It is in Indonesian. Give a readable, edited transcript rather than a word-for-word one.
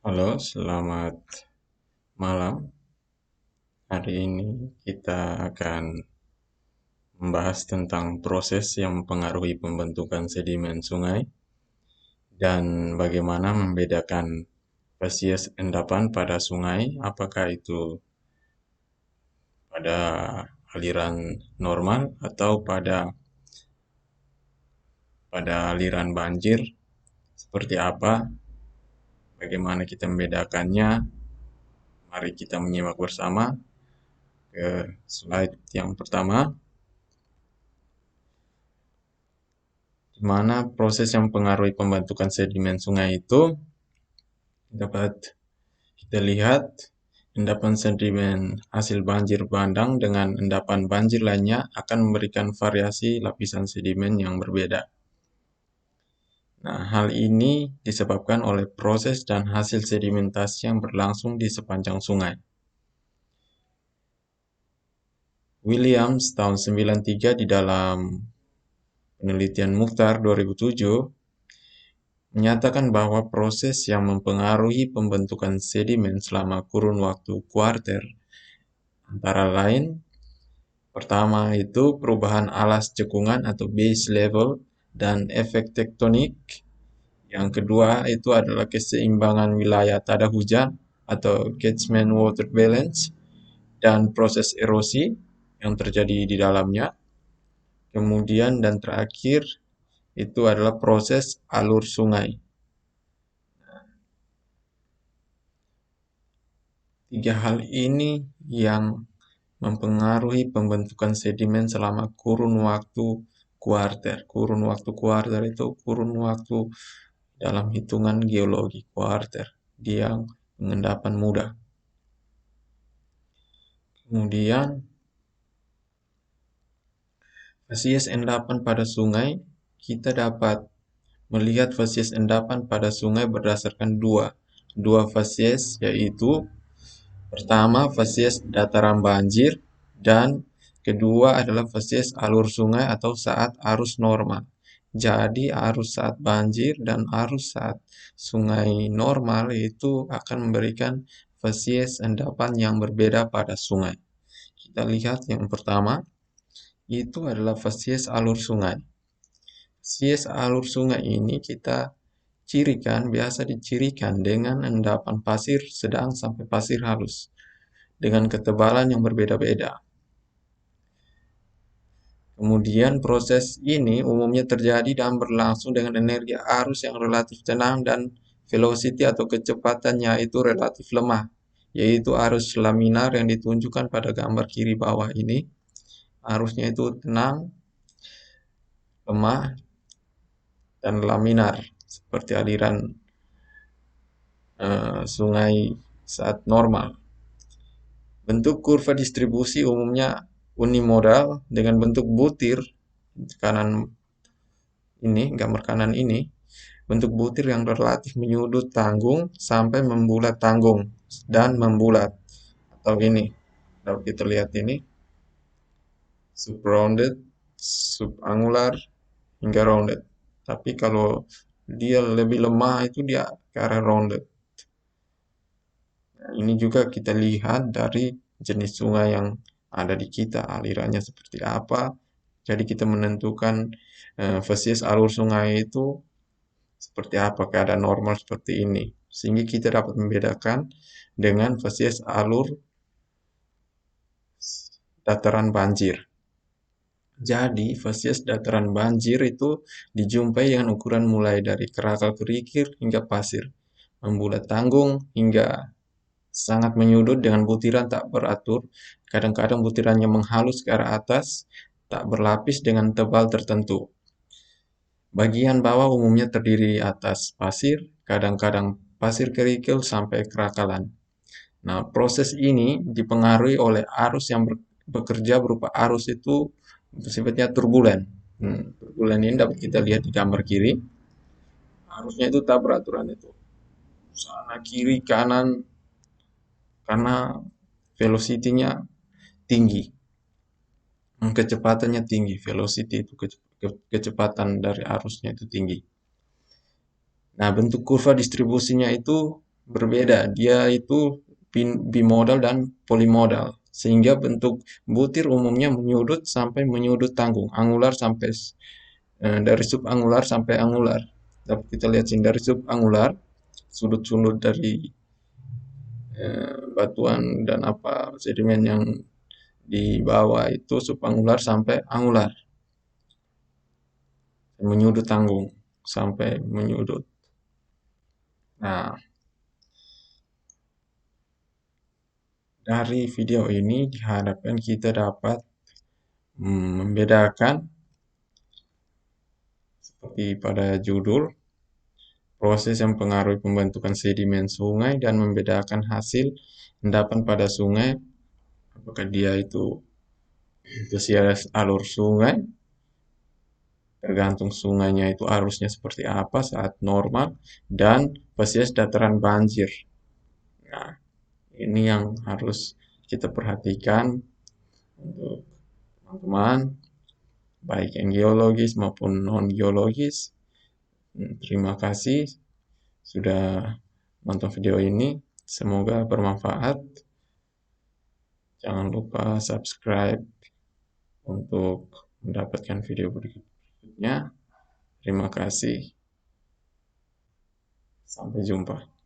Halo, selamat malam. Hari ini kita akan membahas tentang proses yang mempengaruhi pembentukan sedimen sungai dan bagaimana membedakan spesies endapan pada sungai, apakah itu pada aliran normal atau pada aliran banjir, seperti apa, bagaimana kita membedakannya. Mari kita menyimak bersama ke slide yang pertama. Di mana proses yang mempengaruhi pembentukan sedimen sungai itu dapat kita lihat endapan sedimen hasil banjir bandang dengan endapan banjir lainnya akan memberikan variasi lapisan sedimen yang berbeda. Nah, hal ini disebabkan oleh proses dan hasil sedimentasi yang berlangsung di sepanjang sungai. Williams tahun 93 di dalam penelitian Mukhtar 2007 menyatakan bahwa proses yang mempengaruhi pembentukan sedimen selama kurun waktu kuarter antara lain, pertama itu perubahan alas cekungan atau base level dan efek tektonik. Yang kedua itu adalah keseimbangan wilayah tada hujan atau catchment water balance dan proses erosi yang terjadi di dalamnya. Kemudian dan terakhir itu adalah proses alur sungai. Tiga hal ini yang mempengaruhi pembentukan sedimen selama kurun waktu kuarter. Kurun waktu kuarter itu kurun waktu dalam hitungan geologi kuarter, dia pengendapan mudah. Kemudian spesies endapan pada sungai, kita dapat melihat spesies endapan pada sungai berdasarkan dua spesies, yaitu pertama spesies dataran banjir dan kedua adalah spesies alur sungai atau saat arus normal. Jadi arus saat banjir dan arus saat sungai normal itu akan memberikan spesies endapan yang berbeda pada sungai. Kita lihat yang pertama, itu adalah spesies alur sungai. Spesies alur sungai ini kita biasa dicirikan dengan endapan pasir sedang sampai pasir halus dengan ketebalan yang berbeda-beda. Kemudian proses ini umumnya terjadi dan berlangsung dengan energi arus yang relatif tenang dan velocity atau kecepatannya itu relatif lemah, yaitu arus laminar yang ditunjukkan pada gambar kiri bawah ini. Arusnya itu tenang, lemah, dan laminar, seperti aliran sungai saat normal. Bentuk kurva distribusi umumnya unimodal dengan bentuk butir kanan ini, gambar kanan ini, bentuk butir yang relatif menyudut tanggung sampai membulat tanggung dan membulat. Atau ini, kalau kita lihat ini, subrounded, subangular, hingga rounded. Tapi kalau dia lebih lemah itu dia ke arah rounded. Nah, ini juga kita lihat dari jenis sungai yang ada di kita, alirannya seperti apa. Jadi kita menentukan spesies alur sungai itu seperti apa, keadaan normal seperti ini. Sehingga kita dapat membedakan dengan spesies alur dataran banjir. Jadi, spesies dataran banjir itu dijumpai dengan ukuran mulai dari kerakal kerikil hingga pasir, membulat tanggung hingga sangat menyudut dengan butiran tak beratur. Kadang-kadang butirannya menghalus ke arah atas, tak berlapis dengan tebal tertentu. Bagian bawah umumnya terdiri atas pasir, kadang-kadang pasir kerikil sampai kerakalan. Nah, proses ini dipengaruhi oleh arus yang bekerja berupa arus itu sifatnya turbulen. Turbulen ini dapat kita lihat di gambar kiri. Arusnya itu tak beraturan itu. Sana kiri kanan karena velocity-nya tinggi. Kecepatannya tinggi, velocity itu kecepatan dari arusnya itu tinggi. Nah, bentuk kurva distribusinya itu berbeda. Dia itu bimodal dan polimodal. Sehingga bentuk butir umumnya menyudut sampai menyudut tanggung. Angular sampai dari subangular sampai angular. Dapat kita lihat sini dari subangular, sudut-sudut dari batuan dan apa sedimen yang di bawah itu subangular sampai angular. Menyudut tanggung sampai menyudut. Nah, dari video ini diharapkan kita dapat membedakan seperti pada judul, proses yang mempengaruhi pembentukan sedimen sungai dan membedakan hasil endapan pada sungai, apakah dia itu antusias alur sungai, tergantung sungainya itu arusnya seperti apa saat normal, dan spesies dataran banjir. Nah, ini yang harus kita perhatikan untuk teman-teman, baik yang geologis maupun non-geologis. Terima kasih sudah nonton video ini. Semoga bermanfaat. Jangan lupa subscribe untuk mendapatkan video berikutnya. Terima kasih. Sampai jumpa.